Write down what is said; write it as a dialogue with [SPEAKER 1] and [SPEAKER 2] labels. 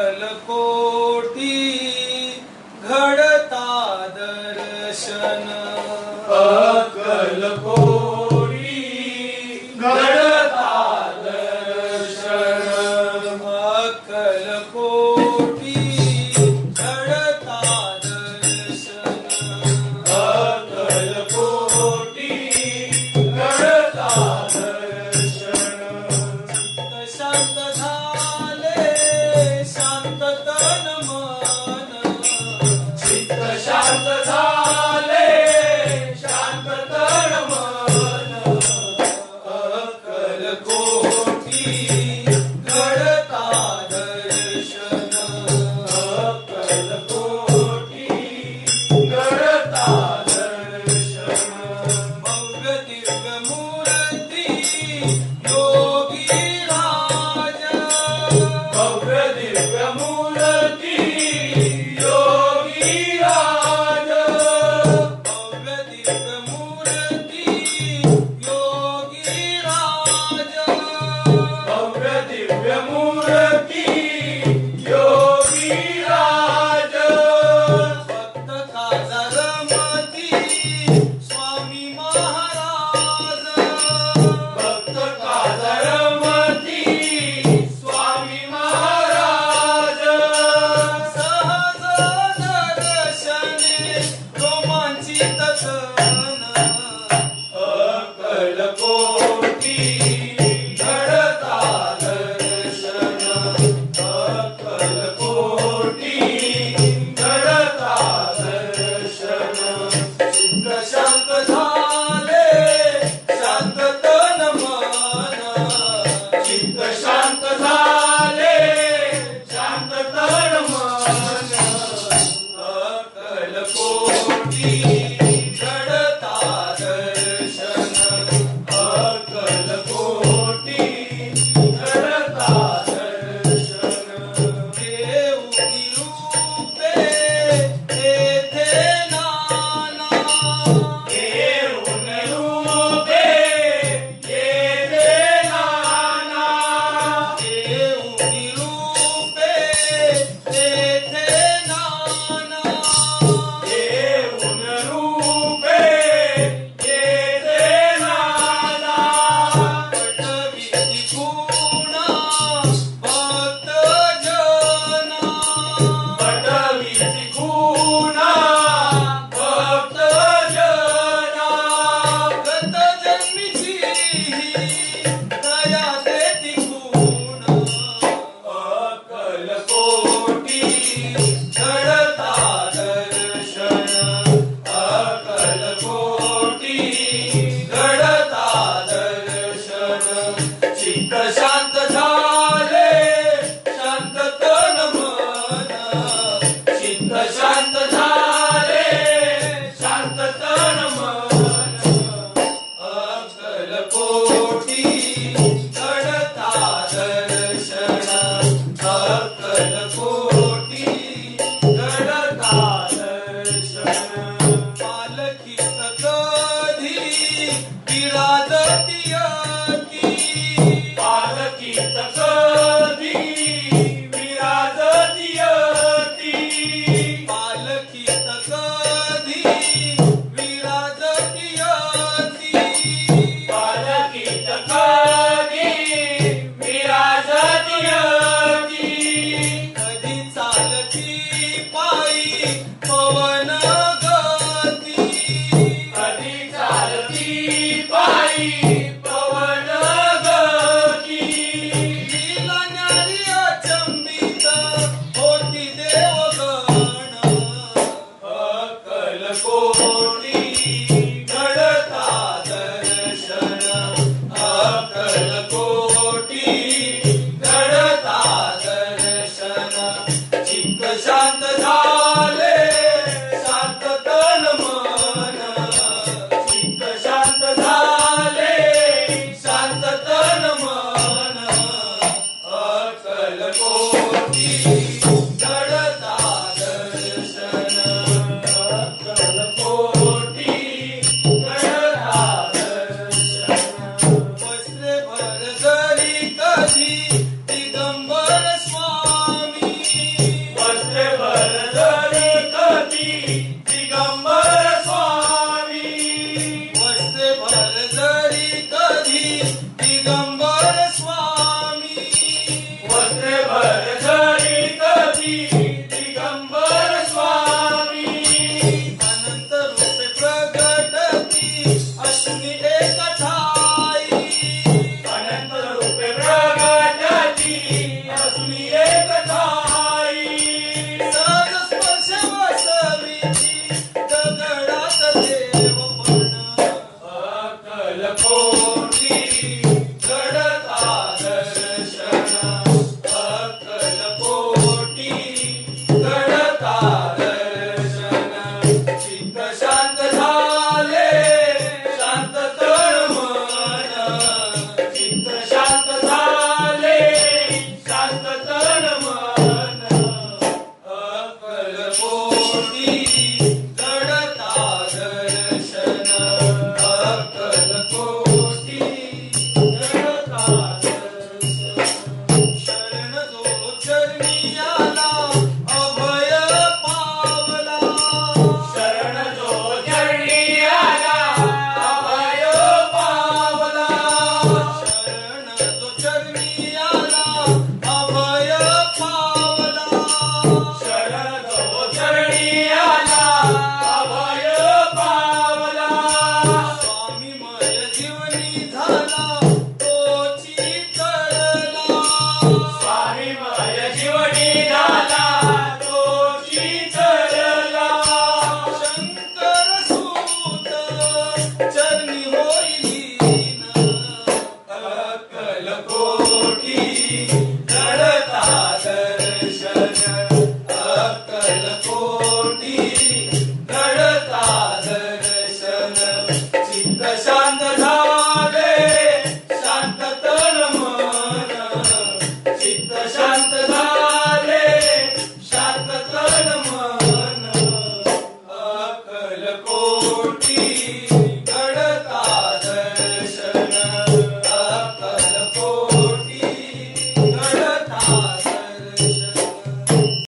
[SPEAKER 1] अक्कलकोटी घडता दर्शन
[SPEAKER 2] अक्कलकोटी घडता दर्शन
[SPEAKER 1] अक्कलकोटी घडता दर्शन
[SPEAKER 2] अक्कलकोटी घडता दर्शन
[SPEAKER 1] शांत झाले शांत तन मन
[SPEAKER 2] चित्त शांत झाले शांत तन मन
[SPEAKER 1] अक्कलकोटी घडता दर्शन
[SPEAKER 2] अक्कलकोटी घडता दर्शन
[SPEAKER 1] भव्य दिव्य मूर्ती योगी राज
[SPEAKER 2] भव्य दिव्य मूर्ती योगी राज
[SPEAKER 1] भव्य दिव्य मूर्ती योगी राज
[SPEAKER 2] भव्य दिव्य मूर्ती योगी राज
[SPEAKER 1] भक्त काजरमती स्वामी महाराज
[SPEAKER 2] भक्त काजरमती स्वामी महाराज
[SPEAKER 1] सहज दर्शने रोमांचित तन
[SPEAKER 2] अक्कलकोटी घडता दर्शन अक्कलकोटी घडता दर्शन
[SPEAKER 1] चित्त शांत झाले शांत तन मन
[SPEAKER 2] चित्त शांत झाले शांत तन मन
[SPEAKER 1] अक्कलकोटी घडता दर्शन
[SPEAKER 2] अक्कलकोटी घडता दर्शन
[SPEAKER 1] देऊनी रूपे येथे नाना
[SPEAKER 2] येऊन रूपे येथे नाना
[SPEAKER 1] देऊनी रूपे येथे नाना
[SPEAKER 2] येऊन रूपे येथे नाना
[SPEAKER 1] पटविती गुणा भक्त जना
[SPEAKER 2] पटविती गुणा भक्त जना
[SPEAKER 1] गत जन्मीची दया देती गुण
[SPEAKER 2] अक्कलकोटी घडता दर्शन अक्कलकोटी घडता दर्शन चित्त शांत झाले शांत तन मन चित्त शांत झाले शांत तन मन अक्कलकोटी घडता दर्शन अक्कलकोटी घडता दर्शन
[SPEAKER 1] पालखीत कधी विराजती यती
[SPEAKER 2] पालखीत कधी विराजती यती
[SPEAKER 1] पालखीत कधी विराजती यती
[SPEAKER 2] पालखीत कधी विराजती यती
[SPEAKER 1] कधी चालती पायी पवन गती
[SPEAKER 2] कधी चालती पायी पवन गती
[SPEAKER 1] लीला न्यारी अचंबित होती देवगण
[SPEAKER 2] अक्कलकोटी घडता दर्शन अक्कलकोटी घडता दर्शन चित्त शांत झाले शांत तन मन चित्त शांत झाले शांत तन मन अक्कलकोटी घडता दर्शन अक्कलकोटी घडता दर्शन
[SPEAKER 1] वस्त्रे भर जरी कधी दिगंबर स्वामी
[SPEAKER 2] रात्रभर